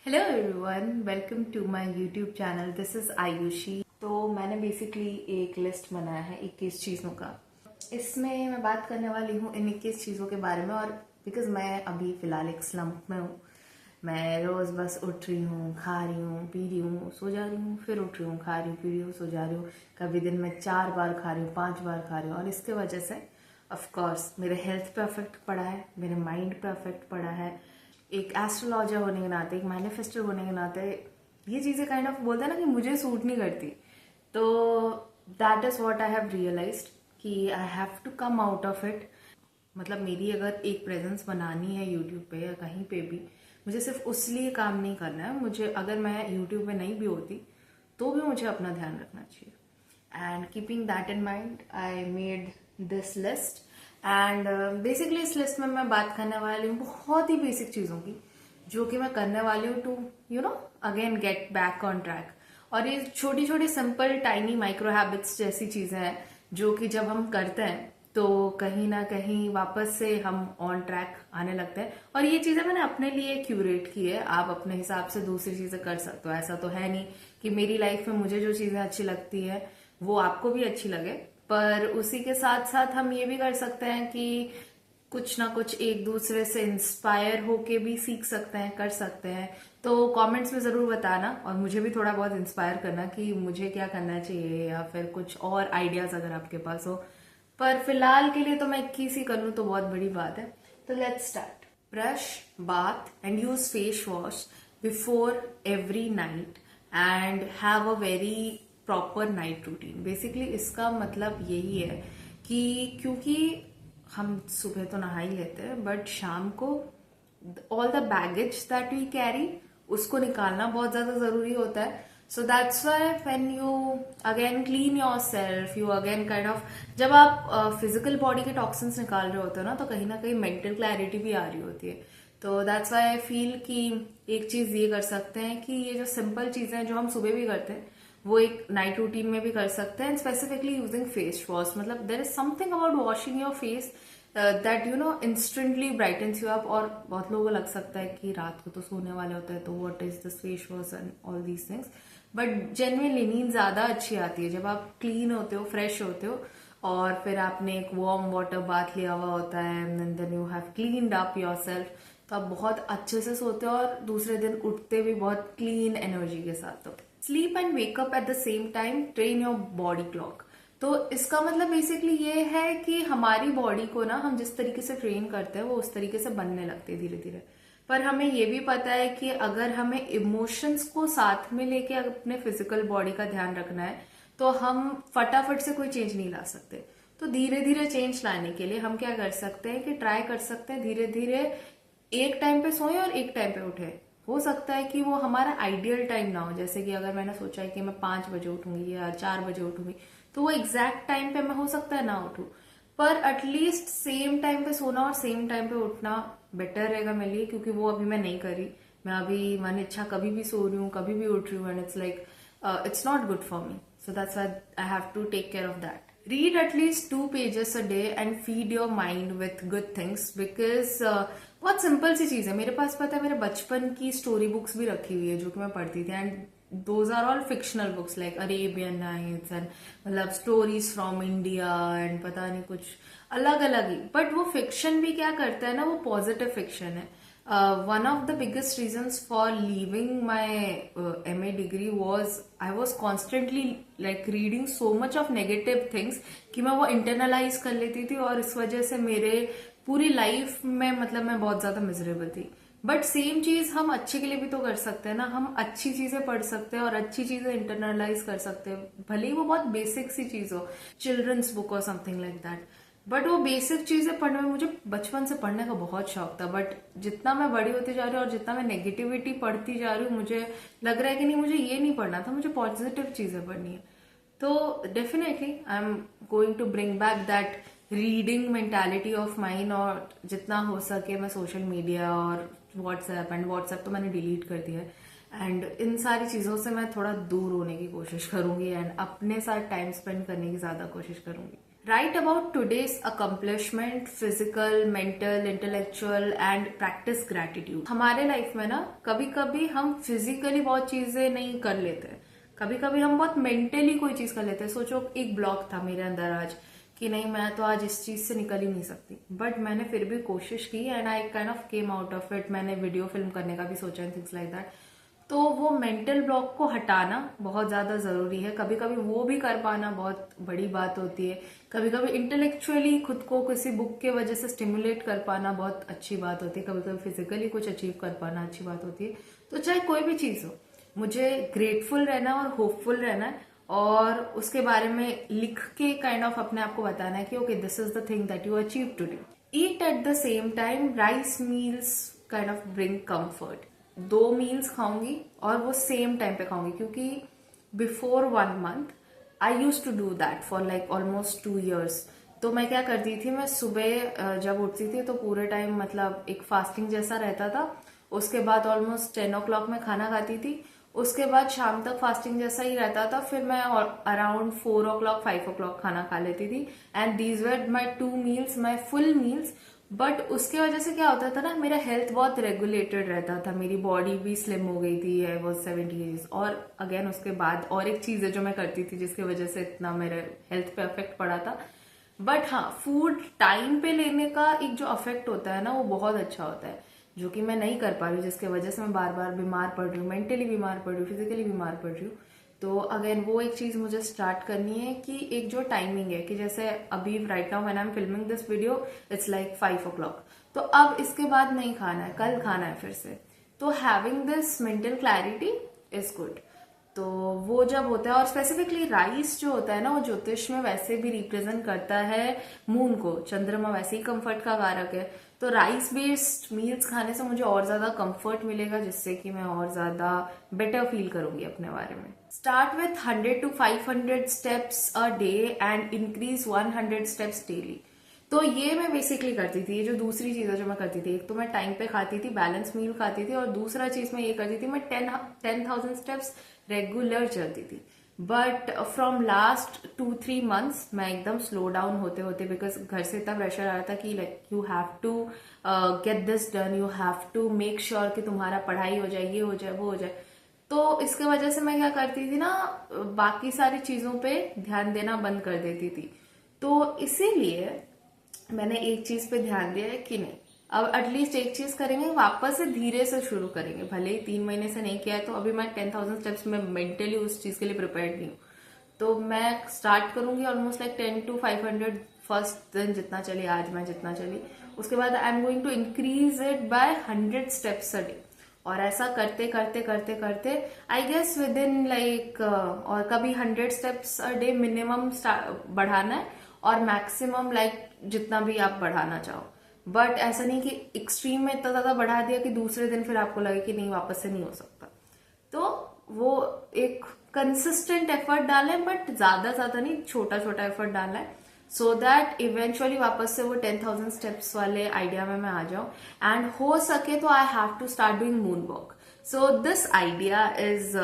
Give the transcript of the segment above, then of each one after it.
Hello everyone, welcome to my YouTube channel. This is Ayushi. तो मैंने basically एक list बनाया है 21 चीज़ों का। इसमें मैं बात करने वाली हूँ इन 21 चीज़ों के बारे में। और बिकॉज मैं अभी फ़िलहाल एक स्लम्प में हूँ। मैं रोज़ बस उठ रही हूँ, खा रही हूँ, पी रही हूँ, सो जा रही हूँ, फिर उठ रही हूँ, खा रही हूँ, पी रही हूँ, सो जा रही हूँ। कभी दिन में 4 बार खा रही हूँ, 5 बार खा रही हूँ। और इसके वजह से ऑफ कोर्स मेरे हेल्थ पे अफेक्ट पड़ा है, मेरे माइंड पे अफेक्ट पड़ा है। एक एस्ट्रोलॉजर होने के नाते, एक मैनिफेस्टर होने के नाते ये चीज़ें काइंड ऑफ बोलते हैं ना कि मुझे सूट नहीं करती। तो that is what I have realized कि I have to come out of it. मतलब मेरी अगर एक प्रेजेंस बनानी है यूट्यूब पे या कहीं पे भी, मुझे सिर्फ उस लिए काम नहीं करना है। मुझे अगर मैं यूट्यूब पे नहीं भी होती तो भी मुझे अपना ध्यान रखना चाहिए। And keeping that in mind I made this list. And basically इस लिस्ट में मैं बात करने वाली हूँ बहुत ही बेसिक चीज़ों की, जो कि मैं करने वाली हूँ to again get back on track. और ये छोटी छोटी सिंपल टाइनी माइक्रो हैबिट्स जैसी चीज़ें हैं जो कि जब हम करते हैं तो कहीं ना कहीं वापस से हम ऑन ट्रैक आने लगते हैं। और ये चीज़ें मैंने अपने लिए क्यूरेट की है। आप अपने हिसाब से दूसरी चीज़ें कर सकते हो। ऐसा तो है नहीं कि मेरी लाइफ में मुझे जो चीज़ें अच्छी लगती है वो आपको भी अच्छी लगे। पर उसी के साथ साथ हम ये भी कर सकते हैं कि कुछ ना कुछ एक दूसरे से इंस्पायर होके भी सीख सकते हैं, कर सकते हैं। तो कमेंट्स में ज़रूर बताना और मुझे भी थोड़ा बहुत इंस्पायर करना कि मुझे क्या करना चाहिए या फिर कुछ और आइडियाज़ अगर आपके पास हो। पर फिलहाल के लिए तो मैं 21 ही कर लूँ तो बहुत बड़ी बात है। तो let's start. Brush, bath and use face wash before every night and have a very proper night routine. Basically इसका मतलब यही है कि क्योंकि हम सुबह तो नहा ही लेते हैं, बट शाम को all the baggage that we carry उसको निकालना बहुत ज्यादा जरूरी होता है। So that's why when you again clean yourself, you again kind of, जब आप फिजिकल बॉडी के टॉक्सिन्स निकाल रहे होते हो ना, तो कहीं ना कहीं मेंटल क्लैरिटी भी आ रही होती है। तो दैट्स वाई आई फील कि एक चीज ये कर सकते हैं कि ये जो सिंपल चीजें हैं जो हम सुबह भी करते हैं वो एक नाइट रूटीन में भी कर सकते हैं। स्पेसिफिकली यूजिंग फेस वॉश, मतलब there is something about washing your face that instantly brightens you up. और बहुत लोगों को लग सकता है कि रात को तो सोने वाले होते हैं तो what is this face wash and all these things. But genuinely नींद ज्यादा अच्छी आती है जब आप क्लीन होते हो, फ्रेश होते हो, और फिर आपने एक वार्म वाटर बाथ लिया हुआ होता है and then you have cleaned up yourself. तो आप बहुत अच्छे से सोते हो और दूसरे दिन उठते भी बहुत क्लीन एनर्जी के साथ हो। Sleep and wake up at the same time, train your body clock. तो इसका मतलब बेसिकली ये है कि हमारी बॉडी को ना हम जिस तरीके से ट्रेन करते हैं वो उस तरीके से बनने लगती है धीरे धीरे। पर हमें ये भी पता है कि अगर हमें इमोशंस को साथ में लेके अपने फिजिकल बॉडी का ध्यान रखना है तो हम फटाफट से कोई चेंज नहीं ला सकते। तो धीरे धीरे चेंज लाने के लिए हम क्या कर सकते हैं कि ट्राई कर सकते हैं धीरे धीरे एक टाइम पे सोए और एक टाइम पे उठे। हो सकता है कि वो हमारा आइडियल टाइम ना हो, जैसे कि अगर मैंने सोचा है कि मैं 5 बजे उठूंगी या 4 बजे उठूंगी तो वो एग्जैक्ट टाइम पे मैं हो सकता है ना उठूं। पर एटलीस्ट सेम टाइम पे सोना और सेम टाइम पे उठना बेटर रहेगा मेरे लिए, क्योंकि वो अभी मैं नहीं करी। मैं अभी मन इच्छा कभी भी सो रही हूँ, कभी भी उठ रही हूँ, and it's like it's not good for me. So that's why I have to take care of that. Read at least 2 pages a day and feed your mind with good things because बहुत simple सी चीज है। मेरे पास पता है मेरे बचपन की story books भी रखी हुई है जो कि मैं पढ़ती थी, and those are all fictional books like Arabian Nights and मतलब स्टोरीज फ्रॉम इंडिया एंड पता नहीं कुछ अलग अलग ही। बट वो फिक्शन भी क्या करता है ना, वो पॉजिटिव फिक्शन है। One of the biggest reasons for leaving my MA degree was I was constantly like reading so much of negative things कि मैं वो internalize कर लेती थी, और इस वजह से मेरे पूरी लाइफ में मतलब मैं बहुत ज्यादा मिजरेबल थी। बट सेम चीज हम अच्छे के लिए भी तो कर सकते हैं ना। हम अच्छी चीजें पढ़ सकते हैं और अच्छी चीजें इंटरनलाइज कर सकते हैं, भले ही वो बहुत बेसिक सी चीज हो, चिल्ड्रंस बुक और समथिंग लाइक दैट। बट वो बेसिक चीजें पढ़ने में मुझे बचपन से पढ़ने का बहुत शौक था। बट जितना मैं बड़ी होती जा रही हूँ और जितना मैं नेगेटिविटी पढ़ती जा रही हूँ, मुझे लग रहा है कि नहीं, मुझे ये नहीं पढ़ना था, मुझे पॉजिटिव चीजें पढ़नी है। तो definitely I am going to bring back that reading mentality of mine, और जितना हो सके मैं सोशल मीडिया और व्हाट्सएप तो मैंने डिलीट कर दिया है, एंड इन सारी चीजों से मैं थोड़ा दूर होने की कोशिश करूंगी एंड अपने साथ टाइम स्पेंड करने की ज्यादा कोशिश करूंगी। Write about today's accomplishment, physical, mental, intellectual and practice gratitude. हमारे लाइफ में ना कभी कभी हम फिजिकली बहुत चीजें नहीं कर लेते, कभी कभी हम बहुत मेंटली कोई चीज कर लेते हैं. सोचो एक ब्लॉक था मेरे अंदर आज कि नहीं मैं तो आज इस चीज से निकल ही नहीं सकती, बट मैंने फिर भी कोशिश की and I kind of came out of it. मैंने वीडियो फिल्म करने का भी सोचा एंड थिंग्स लाइक दैट. तो वो मेंटल ब्लॉक को हटाना बहुत ज्यादा जरूरी है. कभी कभी वो भी कर पाना बहुत बड़ी बात होती है. कभी कभी इंटेलेक्चुअली खुद को किसी बुक के वजह से स्टिमुलेट कर पाना बहुत अच्छी बात होती है. कभी कभी फिजिकली कुछ अचीव कर पाना अच्छी बात होती है. तो चाहे कोई भी चीज हो, मुझे ग्रेटफुल रहना और होपफुल रहना है और उसके बारे में लिख के काइंड ऑफ अपने आप को बताना है कि okay this is the thing that you achieve today. Eat at the same time. Rice meals kind of bring comfort. 2 meals खाऊंगी और वो सेम टाइम पे खाऊंगी, क्योंकि before 1 month I use to do that for like almost 2 years. तो मैं क्या करती थी, मैं सुबह जब उठती थी तो पूरे टाइम मतलब एक फास्टिंग जैसा रहता था. उसके बाद ऑलमोस्ट 10 o'clock में खाना खाती थी. उसके बाद शाम तक फास्टिंग जैसा ही रहता था. फिर मैं अराउंड 4 o'clock 5 o'clock खाना खा लेती थी. And these were my 2 meals, my full meals. But उसके वजह से क्या होता था ना, मेरा हेल्थ बहुत रेगुलेटेड रहता था. मेरी बॉडी भी स्लिम हो गई थी. I was 70 kgs. और अगेन उसके बाद और एक चीज है जो मैं करती थी जिसकी वजह से इतना मेरे हेल्थ पे अफेक्ट पड़ा था. बट हाँ, फूड टाइम पे लेने का एक जो अफेक्ट होता है ना वो बहुत अच्छा होता है, जो कि मैं नहीं कर पा रही हूँ, जिसकी वजह से मैं बार बार बीमार पड़ रही हूँ, मेंटली बीमार पड़ रही हूँ, फिजिकली बीमार पड़ रही हूँ. तो अगेन वो एक चीज मुझे स्टार्ट करनी है कि एक जो टाइमिंग है कि जैसे अभी right now when I am filming this video it's like 5 o'clock. तो अब इसके बाद नहीं खाना है, कल खाना है फिर से. तो having this mental clarity is good. तो वो जब होता है, और स्पेसिफिकली राइस जो होता है ना वो ज्योतिष में वैसे भी रिप्रेजेंट करता है मून को. चंद्रमा वैसे ही कंफर्ट का कारक है. तो राइस बेस्ड मील्स खाने से मुझे और ज्यादा कंफर्ट मिलेगा, जिससे कि मैं और ज्यादा बेटर फील करूंगी अपने बारे में. Start with 100 to 500 steps a day and increase 100 steps daily. तो ये मैं बेसिकली करती थी. ये जो दूसरी चीज है जो मैं करती थी, एक तो मैं टाइम पे खाती थी, बैलेंस मील खाती थी, और दूसरा चीज मैं ये करती थी, मैं 10,000 स्टेप्स रेगुलर चलती थी. बट फ्रॉम लास्ट 2-3 months मैं एकदम स्लो डाउन होते होते, बिकॉज घर से इतना प्रेशर आ रहा था कि like you have to get this done, you have to make sure कि तुम्हारा पढ़ाई हो जाए, ये हो जाए, वो हो जाए. तो इसके वजह से मैं क्या करती थी ना, बाकी सारी चीजों पे ध्यान देना बंद कर देती थी. तो इसीलिए मैंने एक चीज पे ध्यान दिया है कि नहीं, अब एटलीस्ट एक चीज करेंगे, वापस से धीरे से शुरू करेंगे. भले ही 3 महीने से नहीं किया है, तो अभी मैं 10,000 स्टेप्स में मेंटली उस चीज के लिए प्रिपेयर्ड नहीं हूँ. तो मैं स्टार्ट करूंगी ऑलमोस्ट लाइक 10 to 500 फर्स्ट दिन, जितना चली आज मैं, जितना चली. उसके बाद I am going to increase it by 100 steps a day. और ऐसा करते करते करते करते I guess within like, और कभी 100 स्टेप्स अ डे मिनिमम बढ़ाना है, और मैक्सिमम लाइक जितना भी आप बढ़ाना चाहो. बट ऐसा नहीं कि एक्सट्रीम में इतना ज्यादा बढ़ा दिया कि दूसरे दिन फिर आपको लगे कि नहीं वापस से नहीं हो सकता. तो वो एक कंसिस्टेंट एफर्ट डालें, बट ज्यादा नहीं, छोटा छोटा एफर्ट डालना है, सो दैट इवेंचुअली वापस से वो 10,000 स्टेप्स वाले आइडिया में मैं आ जाऊं. एंड हो सके तो I have to start doing moon walk. So this idea is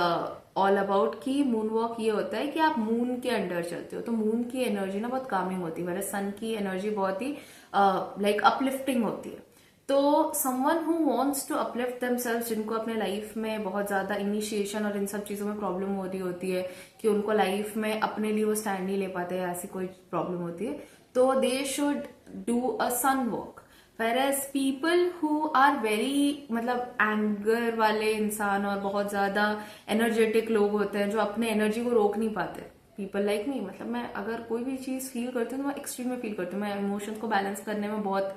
all about कि मून वॉक ये होता है कि आप मून के अंडर चलते हो. तो मून की एनर्जी ना बहुत कामिंग होती है, वैसे सन की एनर्जी बहुत ही लाइक अपलिफ्टिंग होती है. तो someone who wants to uplift themselves, जिनको अपने लाइफ में बहुत ज्यादा इनिशिएशन और इन सब चीजों में प्रॉब्लम हो रही होती है कि उनको लाइफ में अपने लिए वो स्टैंड नहीं ले पाते, ऐसी कोई प्रॉब्लम होती है, तो they should do a sun walk. whereas people who are very मतलब एंगर वाले इंसान और बहुत ज्यादा एनर्जेटिक लोग होते हैं जो अपने एनर्जी को रोक नहीं पाते, पीपल लाइक मी, मतलब मैं अगर कोई भी चीज फील करती हूँ तो मैं एक्सट्रीम में फील करती हूँ. मैं इमोशंस को बैलेंस करने में बहुत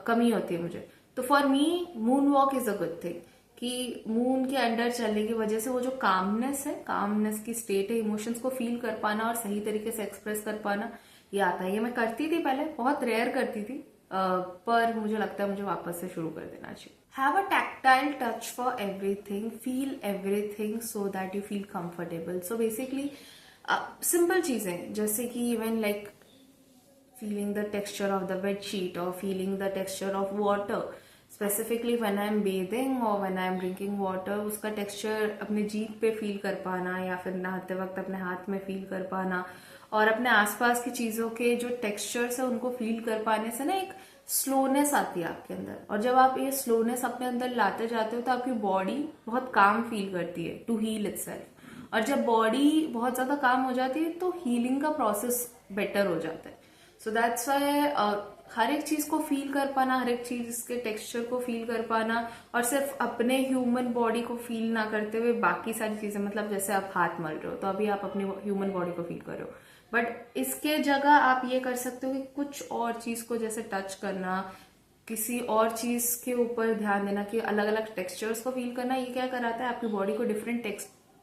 कमी होती है मुझे. तो for me moon walk is a good thing, कि मून के अंडर चलने की वजह से वो जो कामनेस है, कामनेस की स्टेट है, इमोशंस को फील कर पाना और सही तरीके से एक्सप्रेस कर पाना, ये आता है. ये मैं करती थी पहले, बहुत रेयर करती थी, पर मुझे लगता है मुझे वापस से शुरू कर देना चाहिए. Have a tactile touch for everything, feel everything so that you feel comfortable. So basically simple चीजें जैसे कि even like feeling the texture of the bed sheet or feeling the texture of water, specifically when I am bathing or when I am drinking water, उसका texture अपने जीभ पे feel कर पाना या फिर नहाते वक्त अपने हाथ में फील कर पाना, और अपने आसपास की चीजों के जो टेक्सचर्स है उनको फील कर पाने से ना एक स्लोनेस आती है आपके अंदर। और जब आप ये स्लोनेस अपने अंदर लाते जाते हो तो आपकी बॉडी बहुत काम फील करती है टू हील इटसेल्फ। और जब बॉडी बहुत ज्यादा काम हो जाती है तो हीलिंग का प्रोसेस बेटर हो जाता है। सो दैट्स वाई हर एक चीज को फील कर पाना, हर एक चीज के टेक्सचर को फील कर पाना, और सिर्फ अपने ह्यूमन बॉडी को फील ना करते हुए बाकी सारी चीजें, मतलब जैसे आप हाथ मल रहे हो तो अभी आप अपने ह्यूमन बॉडी को फील कर रहे हो, बट इसके जगह आप ये कर सकते हो कि कुछ और चीज को जैसे टच करना, किसी और चीज के ऊपर ध्यान देना, कि अलग अलग टेक्सचर्स को फील करना। ये क्या कराता है, आपकी बॉडी को डिफरेंट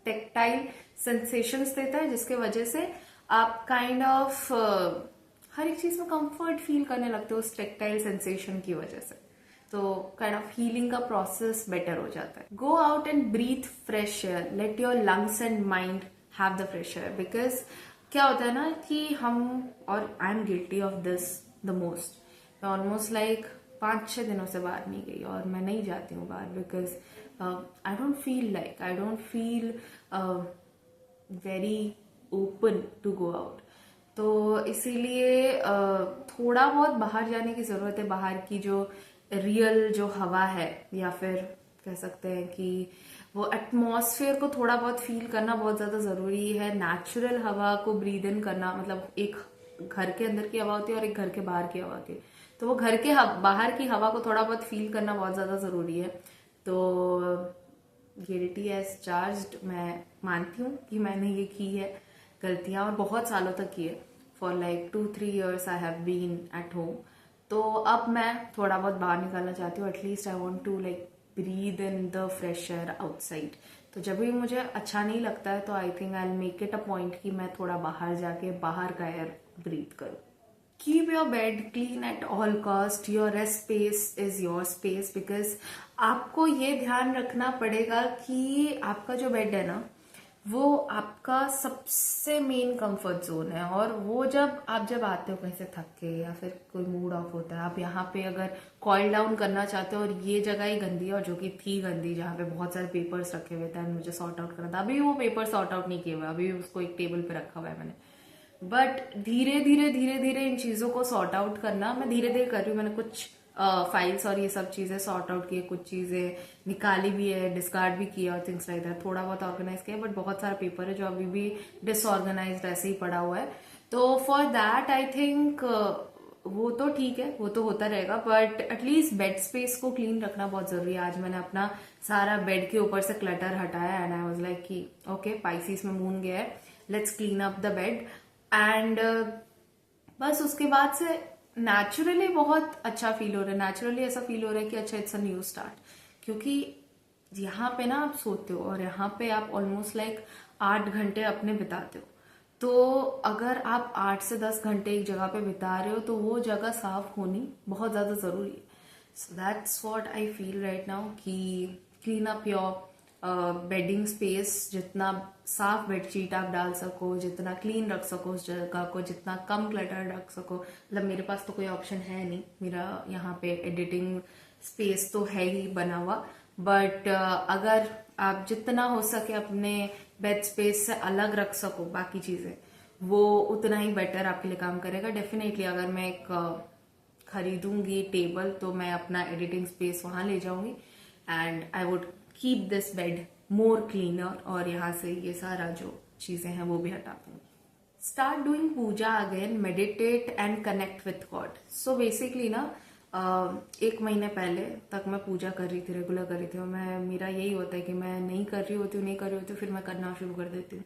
टेक्टाइल सेंसेशंस देता है, जिसके वजह से आप काइंड ऑफ हर एक चीज में कंफर्ट फील करने लगते हो उस टेक्टाइल सेंसेशन की वजह से। तो काइंड ऑफ हीलिंग का प्रोसेस बेटर हो जाता है। Go out and breathe fresh air, let your lungs and mind have the fresh air. Because क्या होता है ना कि हम, और I am guilty of this the most, मैं ऑलमोस्ट लाइक 5-6 दिनों से बाहर नहीं गई, और मैं नहीं जाती हूँ बाहर because I don't feel very open to go out. तो इसीलिए थोड़ा बहुत बाहर जाने की जरूरत है। बाहर की जो रियल जो हवा है, या फिर कह सकते हैं कि वो एटमॉस्फेयर को थोड़ा बहुत फील करना बहुत ज्यादा जरूरी है। नेचुरल हवा को ब्रीद इन करना, मतलब एक घर के अंदर की हवा होती है और एक घर के बाहर की हवा होती है, तो वो घर के बाहर की हवा को थोड़ा बहुत फील करना बहुत ज्यादा जरूरी है। तो गिल्टी एज चार्ज्ड, मैं मानती हूँ कि मैंने ये की है गलतियां, और बहुत सालों तक की है। For like 2-3 years I have been at home. तो अब मैं थोड़ा बहुत बाहर निकालना चाहती हूँ। At least I want to like breathe in the fresh air outside. तो जब भी मुझे अच्छा नहीं लगता है तो I think I make it a point कि मैं थोड़ा बाहर जाके बाहर का एयर ब्रीथ करूँ। Keep your bed clean at all cost. Your rest space is your space. Because आपको ये ध्यान रखना पड़ेगा कि आपका जो बेड है ना, वो आपका सबसे मेन कंफर्ट जोन है। और वो जब आते हो कहीं से थक के, या फिर कोई मूड ऑफ होता है, आप यहाँ पे अगर कॉल डाउन करना चाहते हो, और ये जगह ही गंदी है, और जो कि थी गंदी, जहाँ पे बहुत सारे पेपर्स रखे हुए थे, मुझे सॉर्ट आउट करना था। अभी वो पेपर सॉर्ट आउट नहीं किए हुए, अभी उसको एक टेबल पे रखा हुआ है मैंने। बट धीरे धीरे इन चीजों को सॉर्ट आउट करना मैं धीरे धीरे कर रही हूँ। मैंने कुछ फाइल्स और ये सब चीजें सॉर्ट आउट की है, कुछ चीजें निकाली भी है, डिस्कार्ड भी किया और थिंग्स लाइक दैट। थोड़ा बहुत ऑर्गेनाइज किया, बट बहुत सारा पेपर है जो अभी भी डिसऑर्गेनाइज्ड ऐसे ही पड़ा हुआ है। तो फॉर दैट आई थिंक वो तो ठीक है, वो तो होता रहेगा, बट एटलीस्ट बेड स्पेस को क्लीन रखना बहुत जरूरी है। आज मैंने अपना सारा बेड के ऊपर से क्लटर हटाया, एंड आई वाज लाइक कि ओके, पाइसिस में मून गया है, let's clean up the bed. And बस उसके बाद से नेचुरली बहुत अच्छा फील हो रहा है। नेचुरली ऐसा फील हो रहा है कि अच्छा, इट्स अ न्यू स्टार्ट। क्योंकि यहाँ पे ना आप सोते हो, और यहाँ पे आप ऑलमोस्ट लाइक 8 घंटे अपने बिताते हो। तो अगर आप 8 से 10 घंटे एक जगह पे बिता रहे हो, तो वो जगह साफ होनी बहुत ज्यादा जरूरी है। So that's what I feel right now, कि clean up your bedding space. जितना साफ बेडशीट आप डाल सको, जितना क्लीन रख सको उस जगह को, जितना कम क्लटर रख सको। मतलब मेरे पास तो कोई ऑप्शन है नहीं, मेरा यहाँ पे एडिटिंग स्पेस तो है ही बना हुआ, बट अगर आप जितना हो सके अपने बेड स्पेस से अलग रख सको बाकी चीजें, वो उतना ही बेटर आपके लिए काम करेगा। डेफिनेटली अगर मैं एक खरीदूंगी टेबल, तो मैं अपना एडिटिंग स्पेस वहां ले जाऊंगी, and I would keep this bed more cleaner, और यहाँ से ये सारा जो चीजें हैं वो भी हटा दूंगी। Start doing puja again, meditate and connect with God. So basically ना 1 महीने पहले तक मैं पूजा कर रही थी, रेगुलर कर रही थी। और मेरा यही होता है कि मैं नहीं कर रही होती हूँ, फिर मैं करना शुरू कर देती हूँ।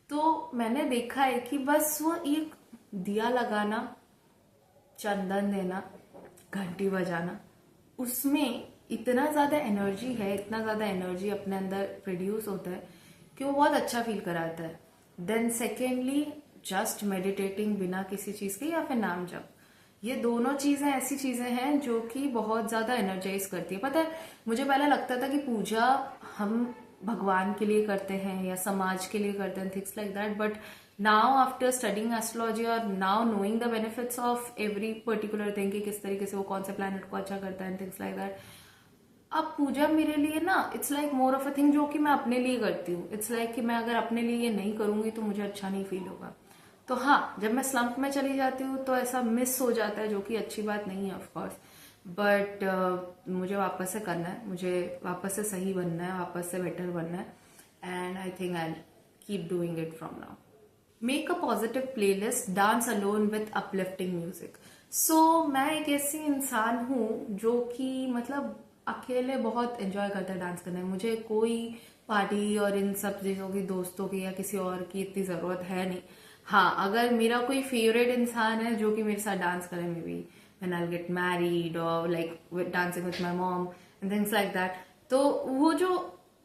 तो मैंने देखा है कि बस वो एक दिया लगाना, चंदन देना, घंटी बजाना, उसमें इतना ज्यादा एनर्जी है, इतना ज्यादा एनर्जी अपने अंदर प्रोड्यूस होता है कि वो बहुत अच्छा फील कराता है। देन सेकेंडली, जस्ट मेडिटेटिंग बिना किसी चीज के, या फिर नाम जप। ये दोनों चीजें ऐसी चीजें हैं जो कि बहुत ज्यादा एनर्जाइज करती है। पता है, मुझे पहले लगता था कि पूजा हम भगवान के लिए करते हैं या समाज के लिए करते हैं, things like that. But now after studying astrology, और now knowing the benefits of every particular thing, कि किस तरीके से वो कौन से प्लैनेट को अच्छा करता है, थिंग्स लाइक दैट। अब पूजा मेरे लिए ना it's like more of a thing जो कि मैं अपने लिए करती हूँ। इट्स लाइक कि मैं अगर अपने लिए ये नहीं करूंगी तो मुझे अच्छा नहीं फील होगा। तो हाँ, जब मैं स्लम्प में चली जाती हूँ तो ऐसा मिस हो जाता है, जो कि अच्छी बात नहीं है ऑफ कोर्स। बट मुझे वापस से करना है, मुझे वापस से सही बनना है, वापस से बेटर बनना है, and I think I keep doing it from now. Make a positive playlist, dance alone with uplifting music. So मैं एक ऐसी इंसान हूँ जो कि मतलब अकेले बहुत एंजॉय करता है डांस करने में। मुझे कोई पार्टी और इन सब चीज़ों की, दोस्तों की या किसी और की इतनी ज़रूरत है नहीं। हाँ, अगर मेरा कोई फेवरेट इंसान है जो कि मेरे साथ डांस करे, maybe when I get married और like dancing with my mom and things like that, तो वो जो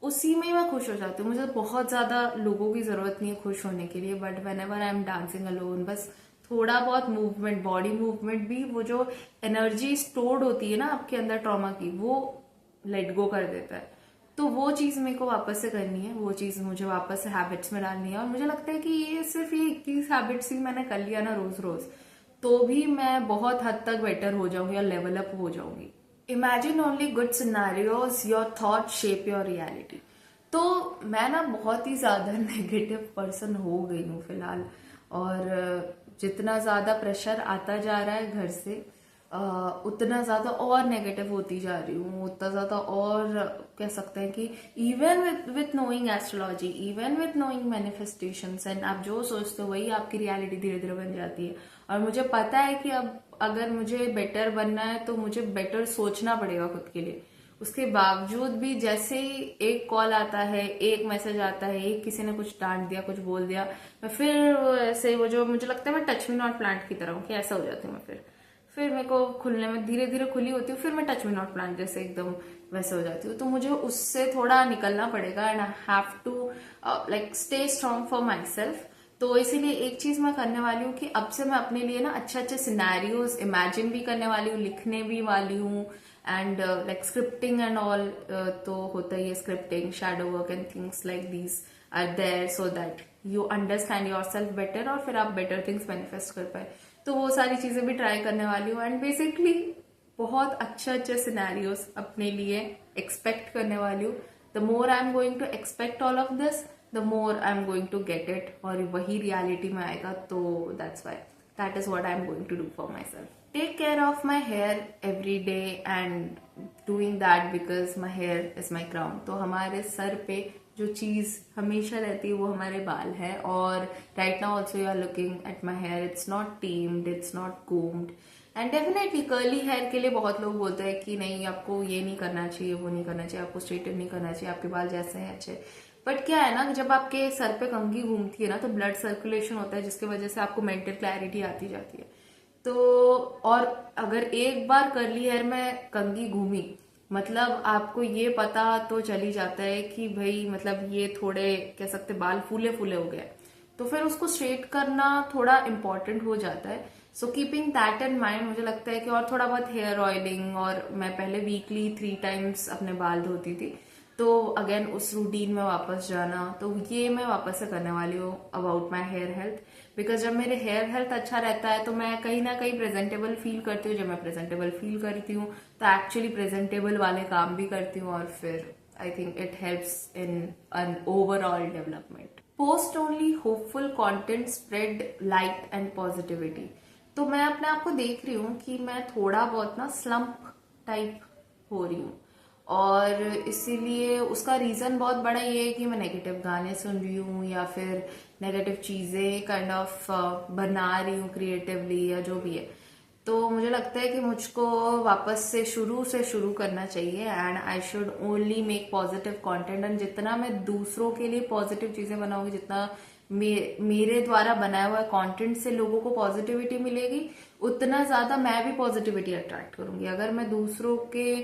उसी में मैं खुश हो जाती हूँ। मुझे बहुत ज्यादा लोगों की जरूरत नहीं है खुश होने के लिए, but when ever I am dancing alone, बस थोड़ा बहुत मूवमेंट, बॉडी मूवमेंट भी, वो जो एनर्जी स्टोर्ड होती है ना आपके अंदर ट्रॉमा की, वो लेट गो कर देता है। तो वो चीज मेरे को वापस से करनी है, वो चीज मुझे वापस से हैबिट्स में डालनी है। और मुझे लगता है कि ये सिर्फ ये 21 हैबिट्स ही मैंने कर लिया ना रोज रोज, तो भी मैं बहुत हद तक बेटर हो जाऊंगी या लेवल अप हो जाऊंगी। Imagine only good scenarios, your thought shape your reality. तो मैं ना बहुत ही ज्यादा नेगेटिव पर्सन हो गई हूँ फिलहाल, और जितना ज्यादा प्रेशर आता जा रहा है घर से, उतना ज्यादा और नेगेटिव होती जा रही हूँ, उतना ज्यादा और कह सकते हैं कि even with knowing astrology, even with knowing manifestations, and आप जो सोचते हो वही आपकी रियलिटी धीरे धीरे बन जाती है। और मुझे पता है कि अब अगर मुझे बेटर बनना है तो मुझे बेटर सोचना पड़ेगा खुद के लिए। उसके बावजूद भी जैसे ही एक कॉल आता है, एक मैसेज आता है, एक किसी ने कुछ डांट दिया, कुछ बोल दिया, मैं फिर ऐसे, वो जो मुझे लगता है मैं टच मी नॉट प्लांट की तरह हूँ कि ऐसा हो जाती हूँ मैं। फिर मेरे को खुलने में धीरे धीरे खुली होती हूँ, फिर मैं टच मी नॉट प्लांट जैसे एकदम वैसे हो जाती हूँ। तो मुझे उससे थोड़ा निकलना पड़ेगा, and I have to like stay strong for myself. तो इसीलिए एक चीज मैं करने वाली हूँ कि अब से मैं अपने लिए ना अच्छे अच्छे सिनेरियोज इमेजिन भी करने वाली हूँ, लिखने भी वाली हूँ, and like scripting and all. तो होता ही है scripting, shadow work and things like these are there so that you understand yourself better, और फिर आप बेटर थिंग्स मैनिफेस्ट कर पाए। तो वो सारी चीजें भी ट्राई करने वाली हूँ, एंड बेसिकली बहुत अच्छे अच्छे सिनेरियोज अपने लिए एक्सपेक्ट करने वाली हूँ। The more I am going to expect all of this, the more I am going to get it, और वही रियलिटी में आएगा। तो that's why, that is what I am going to do for myself. Take care of my hair every day and doing that because my hair is my crown. तो हमारे sir पे जो चीज हमेशा रहती है वो हमारे बाल है। और right now also you are looking at my hair, it's not tamed, it's not combed, and definitely curly hair के लिए बहुत लोग बोलते हैं कि नहीं, आपको ये नहीं करना चाहिए, वो नहीं करना चाहिए, आपको स्ट्रेटन नहीं करना चाहिए, आपके बाल जैसे हैं अच्छे। बट क्या है ना, जब आपके सर पे कंघी घूमती है ना, तो ब्लड सर्कुलेशन होता है, जिसकी वजह से आपको मेंटल क्लैरिटी आती जाती है। तो और अगर एक बार कर्ली हेयर में कंघी घूमी, मतलब आपको ये पता तो चल ही जाता है कि भाई मतलब ये थोड़े कह सकते बाल फूले फूले हो गए, तो फिर उसको स्ट्रेट करना थोड़ा इम्पोर्टेंट हो जाता है। So keeping that in mind, मुझे लगता है कि और थोड़ा बहुत हेयर ऑयलिंग, और मैं पहले वीकली 3 टाइम्स अपने बाल धोती थी, तो अगेन उस रूटीन में वापस जाना, तो ये मैं वापस से करने वाली हूँ about my hair health. Because जब मेरे हेयर हेल्थ अच्छा रहता है तो मैं कहीं ना कहीं प्रेजेंटेबल फील करती हूँ। जब मैं प्रेजेंटेबल फील करती हूँ तो एक्चुअली प्रेजेंटेबल वाले काम भी करती हूँ, और फिर I think it helps in an overall development. Post only hopeful content, spread light and positivity. तो मैं अपने आप को देख रही हूँ कि मैं थोड़ा बहुत ना स्लम्प टाइप हो रही हूँ, और इसीलिए उसका रीजन बहुत बड़ा ये है कि मैं नेगेटिव गाने सुन रही हूँ, या फिर नेगेटिव चीजें काइंड ऑफ बना रही हूँ क्रिएटिवली, या जो भी है। तो मुझे लगता है कि मुझको वापस से शुरू करना चाहिए, and I should only make positive content. And जितना मैं दूसरों के लिए पॉजिटिव चीजें बनाऊंगी, जितना मेरे द्वारा बनाया हुआ कंटेंट से लोगों को पॉजिटिविटी मिलेगी, उतना ज्यादा मैं भी पॉजिटिविटी अट्रैक्ट करूंगी। अगर मैं दूसरों के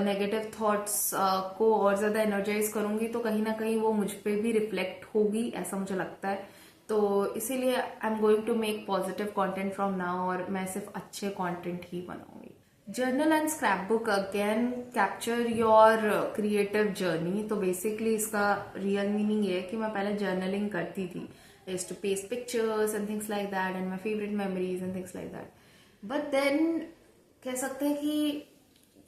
नेगेटिव थॉट्स को और ज्यादा एनर्जाइज करूंगी, तो कहीं ना कहीं वो मुझ पे भी रिफ्लेक्ट होगी, ऐसा मुझे लगता है। तो इसीलिए I am going to make positive content from now, और मैं सिर्फ अच्छे कंटेंट ही बनाऊंगी। Journal and scrapbook again capture your creative journey. तो बेसिकली इसका रियल मीनिंग ये है कि मैं पहले जर्नलिंग करती थी, used to paste pictures and things like that, and my favourite memories and things like that. But then कह सकते हैं कि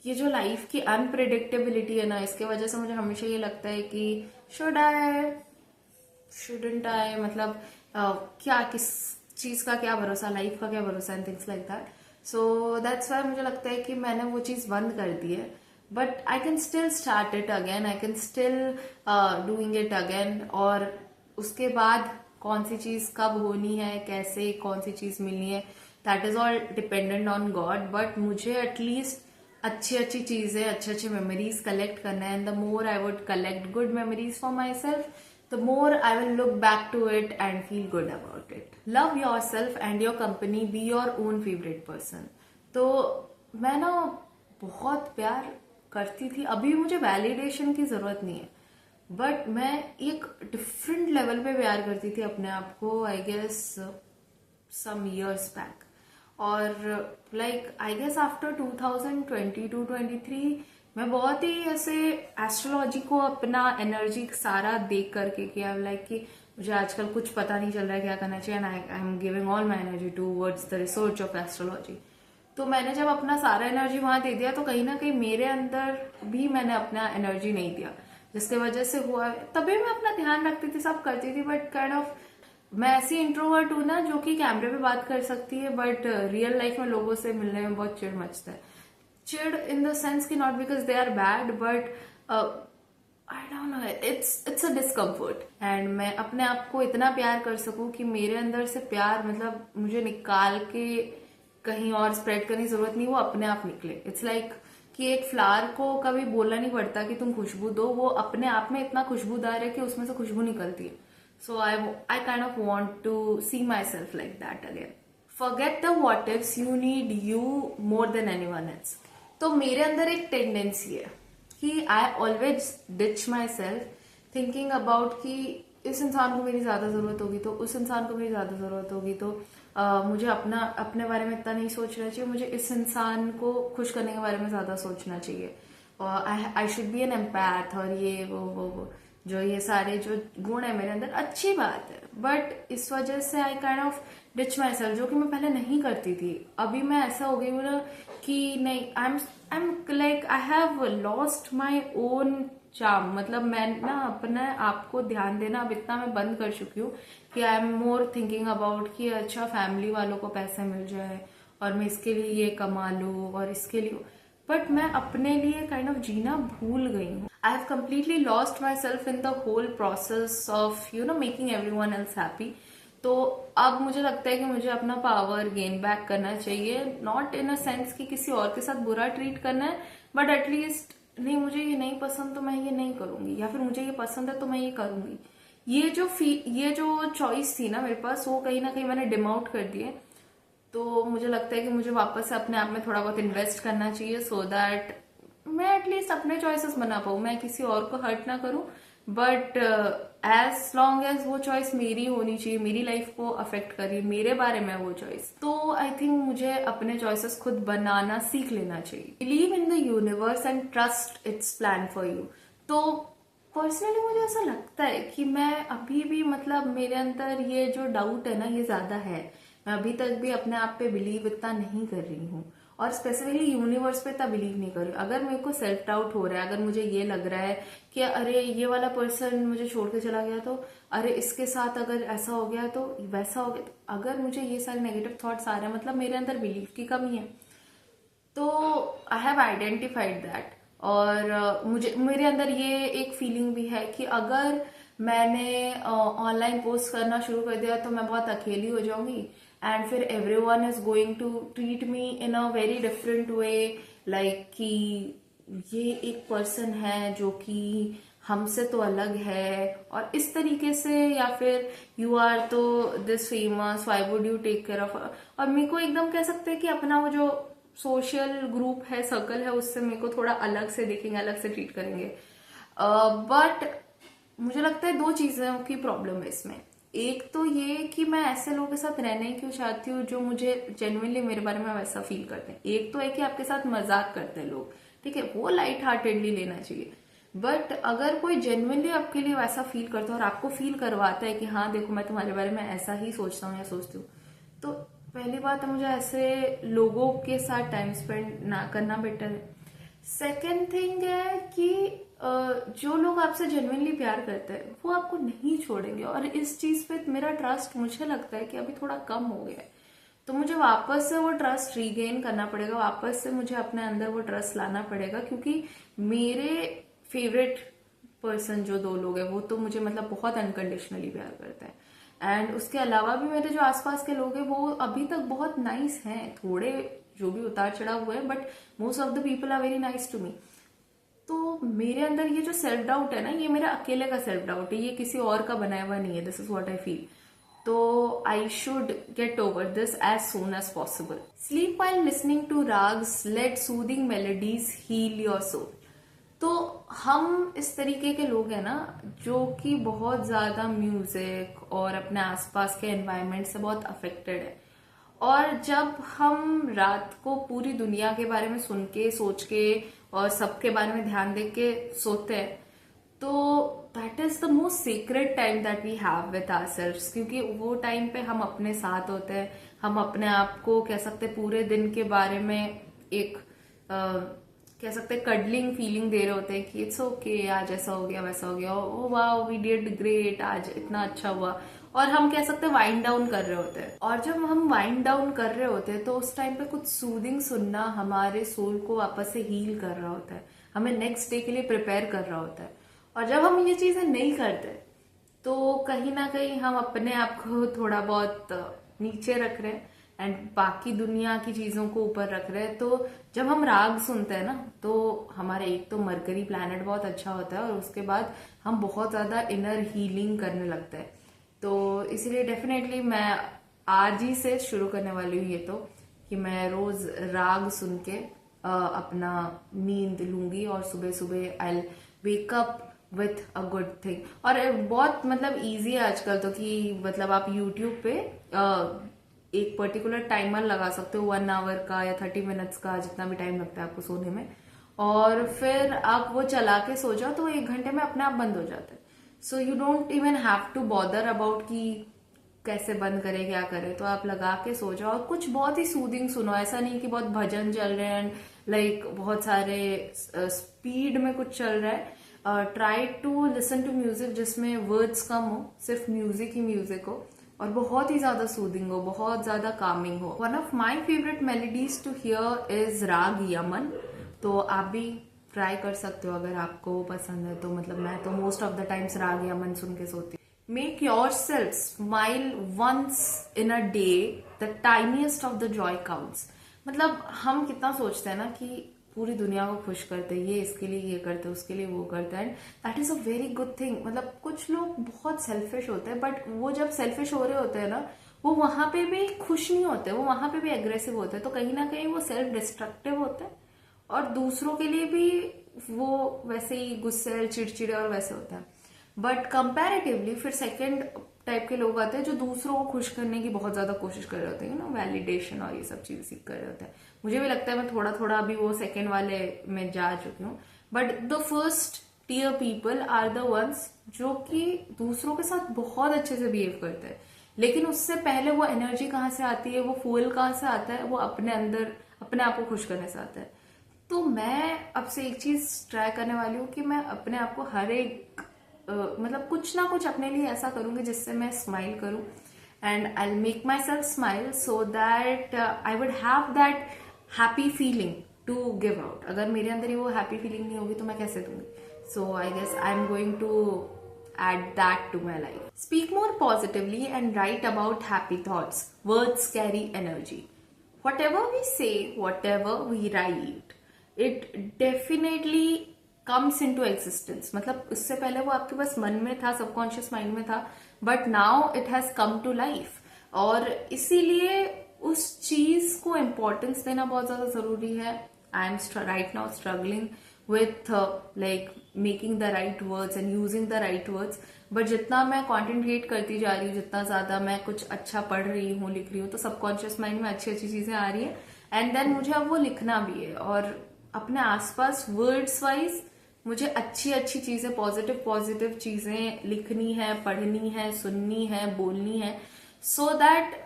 ये जो लाइफ की अनप्रिडिक्टेबिलिटी है ना, इसके वजह से मुझे हमेशा ये लगता है कि शुड आई, शुडंट आई, मतलब क्या किस चीज का क्या भरोसा, लाइफ का क्या भरोसा and things like that. So that's Y मुझे लगता है कि मैंने वो चीज बंद कर दी है. But I can still start it again, I can still doing it again. और उसके बाद कौन सी चीज कब होनी है, कैसे कौन सी चीज मिलनी है, that is all dependent on God. But मुझे एटलीस्ट अच्छी अच्छी चीजें, अच्छे अच्छे मेमोरीज कलेक्ट करना है. And the more I would collect good memories for my self, the more I will look back to it and feel good about it. Love yourself and your company. Be your own favorite person. तो मैं ना बहुत प्यार करती थी. अभी मुझे validation की जरूरत नहीं है, बट मैं एक डिफरेंट लेवल पे प्यार करती थी अपने आप को, I guess some years back. और लाइक आई गेस आफ्टर 2022-23 मैं बहुत ही ऐसे एस्ट्रोलॉजी को अपना एनर्जी सारा देख करके किया, लाइक कि मुझे आजकल कुछ पता नहीं चल रहा है क्या करना चाहिए, and I am giving all my energy towards the research of astrology. तो मैंने जब अपना सारा एनर्जी वहां दे दिया, तो कहीं ना कहीं मेरे अंदर भी मैंने अपना एनर्जी नहीं दिया, जिसकी वजह से हुआ. तभी मैं अपना ध्यान रखती थी, सब करती थी, बट काइंड ऑफ मैं ऐसी इंट्रोवर्ट हूं ना जो कि कैमरे पे बात कर सकती है, बट रियल लाइफ में लोगों से मिलने में बहुत चिढ़ मचता है. चिढ़ इन द सेंस कि not because they are bad, but I don't know, it's a discomfort. And मैं अपने आप को इतना प्यार कर सकूं कि मेरे अंदर से प्यार, मतलब मुझे निकाल के कहीं और स्प्रेड करने की जरूरत नहीं, वो अपने आप निकले. इट्स लाइक कि एक फ्लावर को कभी बोलना नहीं पड़ता कि तुम खुशबू दो, वो अपने आप में इतना खुशबूदार है कि उसमें से खुशबू निकलती है. So I kind of want to see myself like that again. Forget the what ifs, you need you more than anyone else. तो मेरे अंदर एक टेंडेंसी है कि I always ditch myself thinking about कि इस इंसान को मेरी ज्यादा जरूरत होगी, तो उस इंसान को मेरी ज्यादा जरूरत होगी, तो मुझे अपने बारे में इतना नहीं सोचना चाहिए, मुझे इस इंसान को खुश करने के बारे में ज्यादा सोचना चाहिए, और I should be an empath, और ये वो जो ये सारे जो गुण है मेरे अंदर, अच्छी बात है. बट इस वजह से I kind of ditch my self, जो कि मैं पहले नहीं करती थी. अभी मैं ऐसा हो गई हूँ ना कि नहीं, I am like I have lost my own charm. मतलब मैं ना अपने आप को ध्यान देना अब इतना मैं बंद कर चुकी हूँ कि I am more thinking about कि अच्छा फैमिली वालों को पैसे मिल जाए और मैं इसके लिए ये कमा लूँ और इसके लिए, बट मैं अपने लिए काइंड ऑफ जीना भूल गई हूँ. I have completely lost myself in the whole process of making everyone else happy. तो अब मुझे लगता है कि मुझे अपना पावर गेन बैक करना चाहिए, नॉट इन अ सेंस कि किसी और के साथ बुरा ट्रीट करना है, बट एटलीस्ट नहीं, मुझे ये नहीं पसंद तो मैं ये नहीं करूंगी, या फिर मुझे ये पसंद है तो मैं ये करूंगी. ये जो चॉइस थी ना मेरे पास, वो कहीं ना कहीं मैंने डिम आउट कर दिए. तो मुझे लगता है कि मुझे वापस से अपने आप में थोड़ा बहुत इन्वेस्ट करना चाहिए, सो दैट मैं एटलीस्ट अपने चॉइसेस बना पाऊँ, मैं किसी और को हर्ट ना करूँ, बट एज लॉन्ग एज वो चॉइस मेरी होनी चाहिए, मेरी लाइफ को अफेक्ट करी, मेरे बारे में वो चॉइस. तो आई थिंक मुझे अपने चॉइसेस खुद बनाना सीख लेना चाहिए. Believe in the universe and trust it's plan for you. तो पर्सनली मुझे ऐसा लगता है कि मैं अभी भी, मतलब मेरे अंदर ये जो डाउट है ना, ये ज्यादा है. मैं अभी तक भी अपने आप पे बिलीव इतना नहीं कर रही हूँ, और स्पेसिफिकली यूनिवर्स पे इतना बिलीव नहीं कर रही हूँ. अगर मेरे को सेल्फ डाउट हो रहा है, अगर मुझे ये लग रहा है कि अरे ये वाला पर्सन मुझे छोड़ के चला गया, तो अरे इसके साथ अगर ऐसा हो गया तो वैसा हो गया, तो अगर मुझे ये सारे नेगेटिव थॉट्स आ रहे हैं, मतलब मेरे अंदर बिलीव की कमी है. तो आई हैव आइडेंटिफाइड दैट. और मुझे मेरे अंदर ये एक फीलिंग भी है कि अगर मैंने ऑनलाइन पोस्ट करना शुरू कर दिया तो मैं बहुत अकेली हो जाऊंगी, एंड फिर everyone is going to treat me in a very different way, like कि ये एक पर्सन है जो कि हमसे तो अलग है, और इस तरीके से, या फिर यू आर तो this famous, why would you take care of. और मेरे को एकदम कह सकते हैं कि अपना वो जो सोशल ग्रुप है, सर्कल है, उससे मेरे को थोड़ा अलग से देखेंगे, अलग से ट्रीट करेंगे. बट मुझे लगता है दो चीजों की प्रॉब्लम है इसमें. एक तो ये कि मैं ऐसे लोगों के साथ रहना ही क्यों चाहती हूँ जो मुझे जेन्युइनली मेरे बारे में वैसा फील करते हैं. एक तो है कि आपके साथ मजाक करते हैं लोग, ठीक है, वो लाइट हार्टेडली लेना चाहिए. बट अगर कोई जेन्युइनली आपके लिए वैसा फील करता है और आपको फील करवाता है कि हाँ देखो मैं तुम्हारे बारे में ऐसा ही सोचता हूँ या सोचती हूँ, तो पहली बात है मुझे ऐसे लोगों के साथ टाइम स्पेंड ना करना बेटर है. सेकेंड थिंग है कि जो लोग आपसे जेन्युइनली प्यार करते हैं वो आपको नहीं छोड़ेंगे, और इस चीज पे मेरा ट्रस्ट मुझे लगता है कि अभी थोड़ा कम हो गया है। तो मुझे वापस से वो ट्रस्ट रीगेन करना पड़ेगा, वापस से मुझे अपने अंदर वो ट्रस्ट लाना पड़ेगा, क्योंकि मेरे फेवरेट पर्सन जो 2 लोग हैं वो तो मुझे मतलब बहुत अनकंडीशनली प्यार करते हैं। एंड उसके अलावा भी मेरे जो आसपास के लोग हैं वो अभी तक बहुत नाइस हैं, थोड़े जो भी उतार चढ़ाव हुए हैं, but most of the people are very nice to me. तो मेरे अंदर ये जो सेल्फ डाउट है ना, ये मेरा अकेले का सेल्फ डाउट है, ये किसी और का बनाया हुआ नहीं है। This is what I feel. तो I should get over this as soon as possible. Sleep while listening to ragas, let soothing melodies heal your soul. तो हम इस तरीके के लोग हैं ना जो कि बहुत ज्यादा म्यूजिक और अपने आसपास के एनवायरनमेंट से बहुत अफेक्टेड है, और जब हम रात को पूरी दुनिया के बारे में सुन के सोच के और सबके बारे में ध्यान दे के सोते हैं, तो that is the most secret time that we have with ourselves, क्योंकि वो टाइम पे हम अपने साथ होते हैं, हम अपने आप को कह सकते हैं पूरे दिन के बारे में एक कह सकते हैं कडलिंग फीलिंग दे रहे होते हैं कि इट्स ओके, आज ऐसा हो गया वैसा हो गया, oh wow we did great, आज इतना अच्छा हुआ, और हम कह सकते हैं वाइंड डाउन कर रहे होते हैं। और जब हम वाइंड डाउन कर रहे होते हैं तो उस टाइम पे कुछ सूदिंग सुनना हमारे सोल को वापस से हील कर रहा होता है, हमें नेक्स्ट डे के लिए प्रिपेयर कर रहा होता है। और जब हम ये चीजें नहीं करते तो कहीं ना कहीं हम अपने आप को थोड़ा बहुत नीचे रख रहे हैं एंड बाकी दुनिया की चीजों को ऊपर रख रहे हैं। तो जब हम राग सुनते हैं ना तो हमारा एक तो मरकरी प्लैनेट बहुत अच्छा होता है, और उसके बाद हम बहुत ज्यादा इनर हीलिंग करने लगते हैं। तो इसीलिए डेफिनेटली मैं आज ही से शुरू करने वाली हूँ ये तो, कि मैं रोज राग सुन के अपना नींद लूंगी, और सुबह सुबह I wake up with a good thing. और बहुत मतलब इजी है आजकल तो, कि मतलब आप यूट्यूब पे एक पर्टिकुलर टाइमर लगा सकते हो 1 आवर का या 30 मिनट्स का, जितना भी टाइम लगता है आपको सोने में, और फिर आप वो चला के सो जाओ तो वो 1 घंटे में अपने आप बंद हो जाता है। So you don't even have to bother about कि कैसे बंद करे क्या करे, तो आप लगा के सो जाओ और कुछ बहुत ही सूदिंग सुनो। ऐसा नहीं कि बहुत भजन चल रहे हैं, लाइक बहुत सारे स्पीड में कुछ चल रहा है। Try to listen to music जिसमें वर्ड्स कम हो, सिर्फ म्यूजिक ही म्यूजिक हो, और बहुत ही ज्यादा सूदिंग हो, बहुत ज्यादा कामिंग हो। One of my favourite melodies to hear is raag Yaman. तो आप भी ट्राई कर सकते हो अगर आपको पसंद है तो। मतलब मैं तो most of the times raag Yaman सुन के सोती हूँ। Make yourself smile once in a day, the tiniest of the joy counts. मतलब हम कितना सोचते हैं ना कि पूरी दुनिया को खुश करते हैं, ये इसके लिए ये करते हैं, उसके लिए वो करते हैं, and that is a very good thing. मतलब कुछ लोग बहुत सेल्फिश होते हैं, बट वो जब सेल्फिश हो रहे होते हैं ना, वो वहां पे भी खुश नहीं होते, वो वहां पे भी एग्रेसिव होते हैं। तो कहीं ना कहीं वो सेल्फ डिस्ट्रक्टिव होते हैं, और दूसरों के लिए भी वो वैसे ही गुस्से चिड़चिड़े और वैसे होता है। बट कंपैरेटिवली फिर सेकंड टाइप के लोग आते हैं जो दूसरों को खुश करने की बहुत ज्यादा कोशिश कर रहे होते हैं, ना वैलिडेशन और ये सब चीजें सीख कर रहे होते हैं। मुझे भी लगता है मैं थोड़ा थोड़ा अभी वो सेकंड वाले में जा चुकी हूँ। But the first tier people are the ones जो कि दूसरों के साथ बहुत अच्छे से बिहेव करते हैं, लेकिन उससे पहले वो एनर्जी कहाँ से आती है, वो फूल कहाँ से आता है, वो अपने अंदर अपने आप को खुश करने से आता है। तो मैं अब से एक चीज ट्राई करने वाली हूँ कि मैं अपने आप को हर एक मतलब कुछ ना कुछ अपने लिए ऐसा करूंगी जिससे मैं स्माइल करूं, and I make myself smile so that I would have that happy feeling to give out. अगर मेरे अंदर ही वो हैप्पी फीलिंग नहीं होगी तो मैं कैसे दूंगी। So I guess I am going to add that to my life. Speak more positively and write about happy thoughts. Words carry energy. Whatever we say, whatever we write, it definitely comes into existence. मतलब उससे पहले वो आपके पास मन में था, subconscious mind में था, but now it has come to life. और इसीलिए उस चीज को इम्पोर्टेंस देना बहुत ज्यादा जरूरी है। I am right now struggling with like making the right words and using the right words, but जितना मैं कंटेंट क्रिएट करती जा रही हूँ, जितना ज्यादा मैं कुछ अच्छा पढ़ रही हूँ, लिख रही हूँ, तो सबकॉन्शियस माइंड में अच्छी अच्छी चीजें आ रही है, एंड देन मुझे अब वो लिखना भी है। और अपने आसपास वर्ड्स वाइज मुझे अच्छी अच्छी चीजें, पॉजिटिव पॉजिटिव चीजें लिखनी है, पढ़नी है, सुननी है, बोलनी है, सो दैट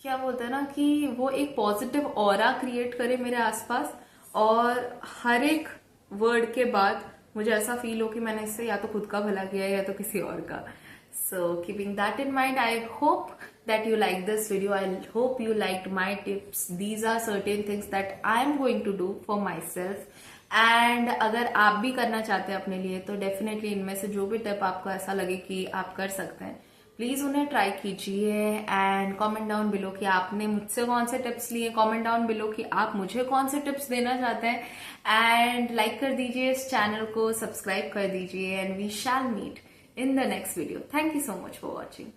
क्या बोलते हैं ना कि वो एक पॉजिटिव ऑरा क्रिएट करे मेरे आसपास, और हर एक वर्ड के बाद मुझे ऐसा फील हो कि मैंने इससे या तो खुद का भला किया है या तो किसी और का. So keeping that in mind, I hope that you like this video. I hope you liked my tips. These are certain things that I am going to do for myself. And अगर आप भी करना चाहते हैं अपने लिए तो definitely इनमें से जो भी टिप आपको ऐसा लगे कि आप कर सकते हैं, प्लीज उन्हें ट्राई कीजिए. एंड कमेंट डाउन बिलो कि आपने मुझसे कौन से टिप्स लिए. कमेंट डाउन बिलो कि आप मुझे कौन से टिप्स देना चाहते हैं. एंड लाइक कर दीजिए इस चैनल को, सब्सक्राइब कर दीजिए. And we shall meet in the next video. Thank you so much for watching.